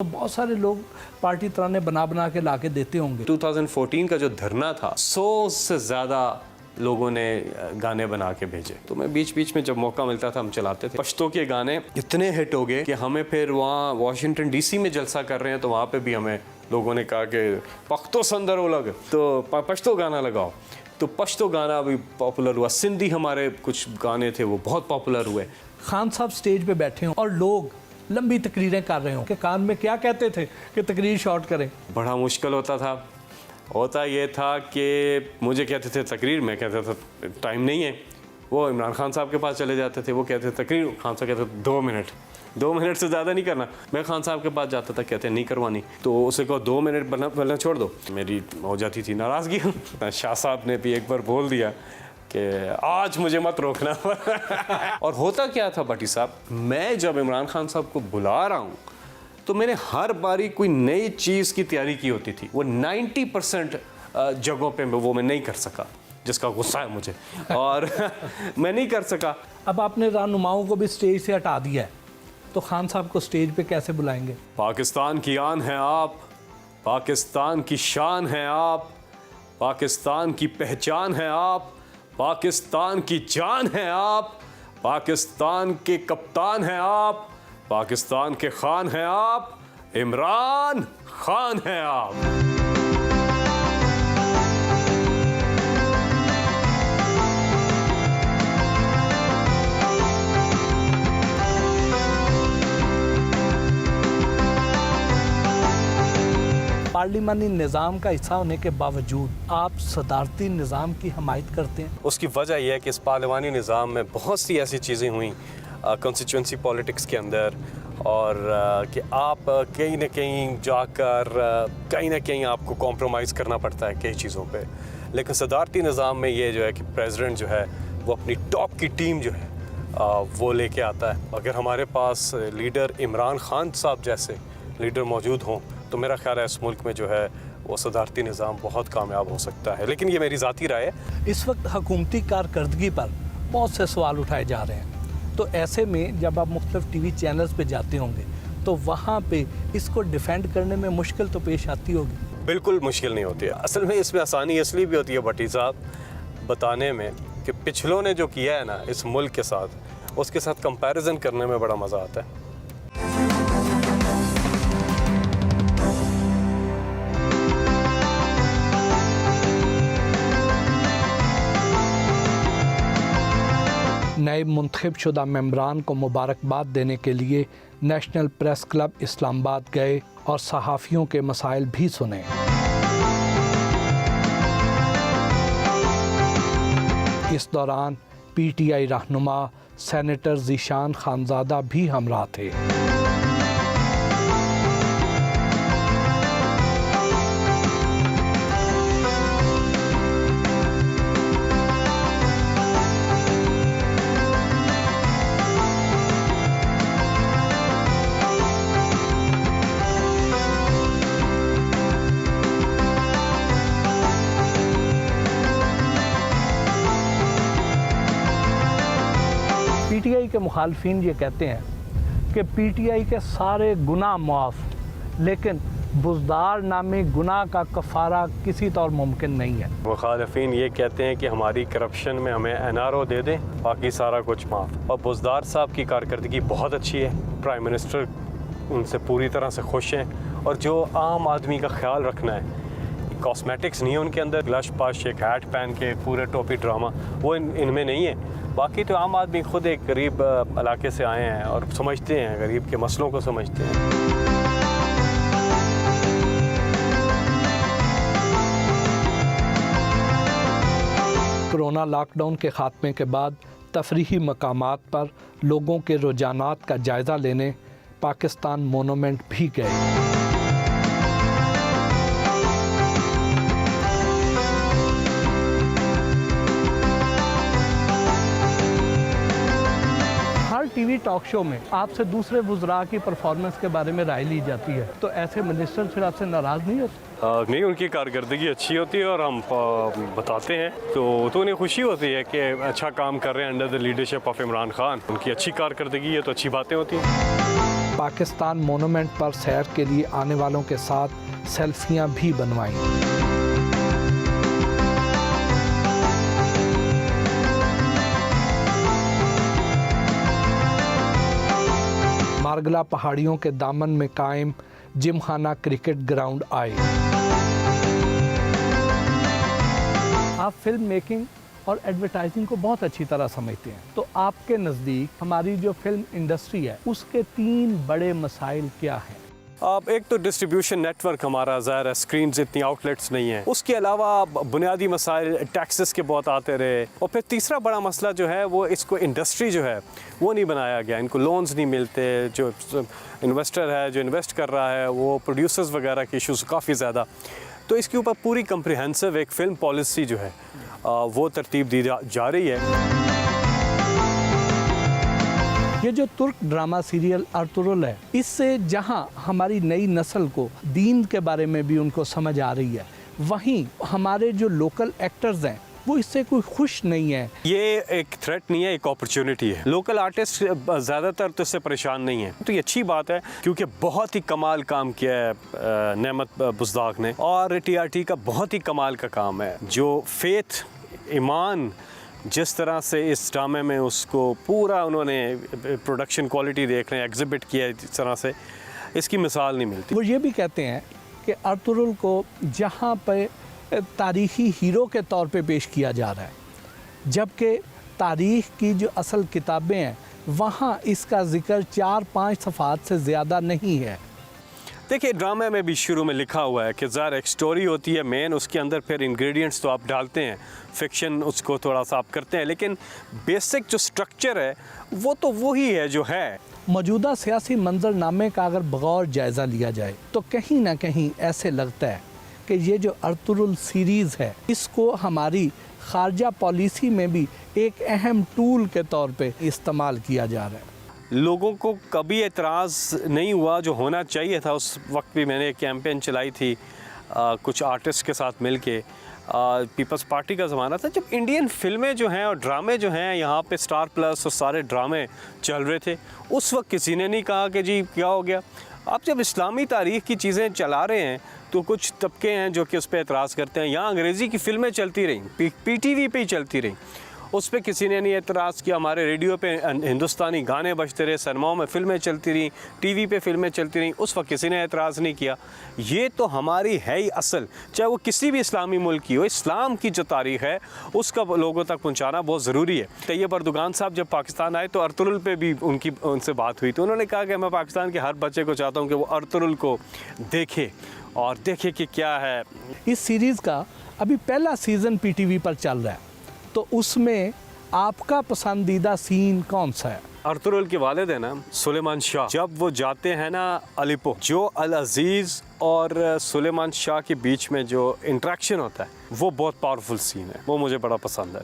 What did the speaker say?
तो बहुत सारे लोग पार्टी तराने बना बना के ला के देते होंगे। 2014 का जो धरना था 100 से ज़्यादा लोगों ने गाने बना के भेजे, तो मैं बीच बीच में जब मौका मिलता था हम चलाते थे। पश्तो के गाने इतने हिट हो गए कि हमें फिर वहाँ वाशिंगटन डीसी में जलसा कर रहे हैं तो वहाँ पे भी हमें लोगों ने कहा कि पख्तो संदर वो लग तो पश्तो गाना लगाओ, तो पश्तो गाना भी पॉपुलर हुआ। सिंधी हमारे कुछ गाने थे वो बहुत पॉपुलर हुए। खान साहब स्टेज पे बैठे हों और लोग लंबी तकरीरें कर रहे हों कि कान में क्या कहते थे कि तकरीर शॉर्ट करें। बड़ा मुश्किल होता ये था कि मुझे कहते थे तकरीर, मैं कहता था टाइम नहीं है। वो इमरान खान साहब के पास चले जाते थे, वो कहते थे तकरीर, खान साहब कहते थे 2 मिनट से ज़्यादा नहीं करना। मैं खान साहब के पास जाता था, कहते नहीं करवानी, तो उसे कहो 2 मिनट बनना छोड़ दो। मेरी हो जाती थी नाराज़गी। शाह साहब ने भी एक बार बोल दिया कि आज मुझे मत रोकना। और होता क्या था भट्टी साहब, मैं जब इमरान खान साहब को बुला रहा हूँ तो मैंने हर बारी कोई नई चीज़ की तैयारी की होती थी। वो 90% जगहों पे वो मैं नहीं कर सका, जिसका गुस्सा है मुझे, और मैं नहीं कर सका। अब आपने रहनुमाओं को भी स्टेज से हटा दिया है, तो खान साहब को स्टेज पे कैसे बुलाएंगे? पाकिस्तान की आन है आप, पाकिस्तान की शान है आप, पाकिस्तान की पहचान है आप, पाकिस्तान की जान है आप, पाकिस्तान के कप्तान हैं आप, पाकिस्तान के खान हैं आप, इमरान खान हैं आप। पार्लिमानी निज़ाम का हिस्सा होने के बावजूद आप सदारती निज़ाम की हमायत करते हैं। उसकी वजह यह है कि इस पार्लिमानी निज़ाम में बहुत सी ऐसी चीज़ें हुई कॉन्स्टिट्यूंसी पॉलिटिक्स के अंदर, और कि आप कहीं ना कहीं जाकर कहीं ना कहीं आपको कॉम्प्रोमाइज़ करना पड़ता है कई चीज़ों पे। लेकिन सदारती निज़ाम में ये जो है कि प्रेसिडेंट जो है वो अपनी टॉप की टीम जो है वो लेके आता है। अगर हमारे पास लीडर इमरान खान साहब जैसे लीडर मौजूद हों तो मेरा ख्याल है इस मुल्क में जो है वो सदारती निज़ाम बहुत कामयाब हो सकता है। लेकिन ये मेरी ज़ाती राय है। इस वक्त हुकूमती कारकर्दगी पर बहुत से सवाल उठाए जा रहे हैं, तो ऐसे में जब आप मुख्तलिफ टीवी चैनल्स पे जाते होंगे तो वहाँ पे इसको डिफेंड करने में मुश्किल तो पेश आती होगी। बिल्कुल मुश्किल नहीं होती है। असल में इसमें आसानी इसलिए भी होती है भट्टी साहब बताने में कि पिछलों ने जो किया है ना इस मुल्क के साथ, उसके साथ कंपैरिजन करने में बड़ा मज़ा आता है। नए मुंतखब शुदा मेंबरान को मुबारकबाद देने के लिए नेशनल प्रेस क्लब इस्लामाबाद गए और सहाफ़ियों के मसाइल भी सुने। इस दौरान PTI रहनुमा सेनेटर ज़ीशान खानज़ादा भी हमराह थे। PTI के मुखालफिन ये कहते हैं कि PTI के सारे गुनाह माफ़, लेकिन बुज़दार नामी गुनाह का कफ़ारा किसी तौर मुमकिन नहीं है। मुखालफिन ये कहते हैं कि हमारी करप्शन में हमें NRO दे दें, बाकी सारा कुछ माफ़। और बुज़दार साहब की कारकर्दगी बहुत अच्छी है, प्राइम मिनिस्टर उनसे पूरी तरह से खुश हैं, और जो आम आदमी का ख्याल रखना है, कॉस्मेटिक्स नहीं है उनके अंदर, ग्लश पाश एक हैट पहन के पूरे टोपी ड्रामा, वो इनमें नहीं है। बाकी तो आम आदमी खुद एक गरीब इलाके से आए हैं और समझते हैं, गरीब के मसलों को समझते हैं। कोरोना लॉकडाउन के ख़ात्मे के बाद तफरीही मकामात पर लोगों के रुझानात का जायज़ा लेने पाकिस्तान मोनूमेंट भी गए। टीवी टॉक शो में आपसे दूसरे वुज़रा की परफॉर्मेंस के बारे में राय ली जाती है, तो ऐसे मिनिस्टर फिर आपसे नाराज़ नहीं होते? नहीं, उनकी कारकर्दगी अच्छी होती है और हम बताते हैं तो उन्हें खुशी होती है कि अच्छा काम कर रहे हैं under the leadership of Imran Khan. उनकी अच्छी कारकर्दगी है तो अच्छी बातें होती हैं। पाकिस्तान मोनूमेंट पर सैर के लिए आने वालों के साथ सेल्फियां भी बनवाईं। मारगला पहाड़ियों के दामन में कायम जिमखाना क्रिकेट ग्राउंड आए। आप फिल्म मेकिंग और एडवर्टाइजिंग को बहुत अच्छी तरह समझते हैं, तो आपके नज़दीक हमारी जो फिल्म इंडस्ट्री है उसके 3 बड़े मसाइल क्या हैं? अब एक तो डिस्ट्रीब्यूशन नेटवर्क हमारा ज़ाहिर है, स्क्रीन्स इतनी आउटलेट्स नहीं हैं। उसके अलावा बुनियादी मसाइल टैक्सेस के बहुत आते रहे, और फिर तीसरा बड़ा मसला जो है वो इसको इंडस्ट्री जो है वो नहीं बनाया गया, इनको लोन्स नहीं मिलते, जो इन्वेस्टर है जो इन्वेस्ट कर रहा है वो प्रोड्यूसर्स वगैरह के इशूज़ काफ़ी ज़्यादा। तो इसके ऊपर पूरी कम्प्रिहेंसिव एक फ़िल्म पॉलिसी जो है वो तरतीब दी जा रही है। ये जो तुर्क ड्रामा सीरियल अर्तुरुल है, इससे जहां हमारी नई नस्ल को दीन के बारे में भी उनको समझ आ रही है, वहीं हमारे जो लोकल एक्टर्स हैं वो इससे कोई खुश नहीं है। ये एक थ्रेट नहीं है, एक अपॉर्चुनिटी है। लोकल आर्टिस्ट ज़्यादातर तो इससे परेशान नहीं है, तो ये अच्छी बात है, क्योंकि बहुत ही कमाल काम किया है नेमत बुज़दाक ने, और TRT का बहुत ही कमाल का काम है। जो फेथ, ईमान जिस तरह से इस ड्रामे में उसको पूरा उन्होंने प्रोडक्शन क्वालिटी देख रहे हैं, एग्जिबिट किया है जिस तरह से, इसकी मिसाल नहीं मिलती। वो ये भी कहते हैं कि अर्तुरुल को जहाँ पे तारीख़ी हीरो के तौर पे पेश किया जा रहा है, जबकि तारीख़ की जो असल किताबें हैं वहाँ इसका जिक्र 4-5 सफ़हात से ज़्यादा नहीं है। देखिए, ड्रामे में भी शुरू में लिखा हुआ है कि ज़ाहिर एक स्टोरी होती है मेन, उसके अंदर फिर इंग्रेडिएंट्स तो आप डालते हैं, फिक्शन उसको थोड़ा सा आप करते हैं, लेकिन बेसिक जो स्ट्रक्चर है वो तो वही है जो है। मौजूदा सियासी मंजरनामे का अगर बगौर जायज़ा लिया जाए तो कहीं ना कहीं ऐसे लगता है कि ये जो अर्तुरुल सीरीज़ है इसको हमारी खारजा पॉलिसी में भी एक अहम टूल के तौर पे इस्तेमाल किया जा रहा है। लोगों को कभी एतराज़ नहीं हुआ, जो होना चाहिए था। उस वक्त भी मैंने एक कैंपेन चलाई थी कुछ आर्टिस्ट के साथ मिल के, पीपल्स पार्टी का ज़माना था जब इंडियन फिल्में जो हैं और ड्रामे जो हैं यहाँ पे स्टार प्लस और सारे ड्रामे चल रहे थे। उस वक्त किसी ने नहीं कहा कि जी क्या हो गया। आप जब इस्लामी तारीख़ की चीज़ें चला रहे हैं तो कुछ तबके हैं जो कि उस पर एतराज़ करते हैं। यहाँ अंग्रेज़ी की फ़िल्में चलती रहीं, PTV पे ही चलती रहीं, उस पर किसी ने नहीं एतराज़ किया। हमारे रेडियो पे हिंदुस्तानी गाने बजते रहे, सिनेमाओं में फ़िल्में चलती रहीं, TV पे फ़िल्में चलती रहीं, उस वक्त किसी ने एतराज़ नहीं किया। ये तो हमारी है ही असल, चाहे वो किसी भी इस्लामी मुल्क की हो। इस्लाम की जो तारीख़ है उसका लोगों तक पहुँचाना बहुत ज़रूरी है। तैयब अर्दोगान साहब जब पाकिस्तान आए तो अर्तुरुल पे भी उनसे बात हुई, तो उन्होंने कहा कि मैं पाकिस्तान के हर बच्चे को चाहता हूँ कि वो अर्तुरुल को देखे और देखे कि क्या है। इस सीरीज़ का अभी पहला सीज़न PTV पर चल रहा है, तो उसमें आपका पसंदीदा सीन कौन सा है? अर्तुरुल के वालिद है ना सुलेमान शाह, जब वो जाते हैं ना अलीपो, जो अल अजीज़ और सुलेमान शाह के बीच में जो इंटरेक्शन होता है वो बहुत पावरफुल सीन है, वो मुझे बड़ा पसंद है।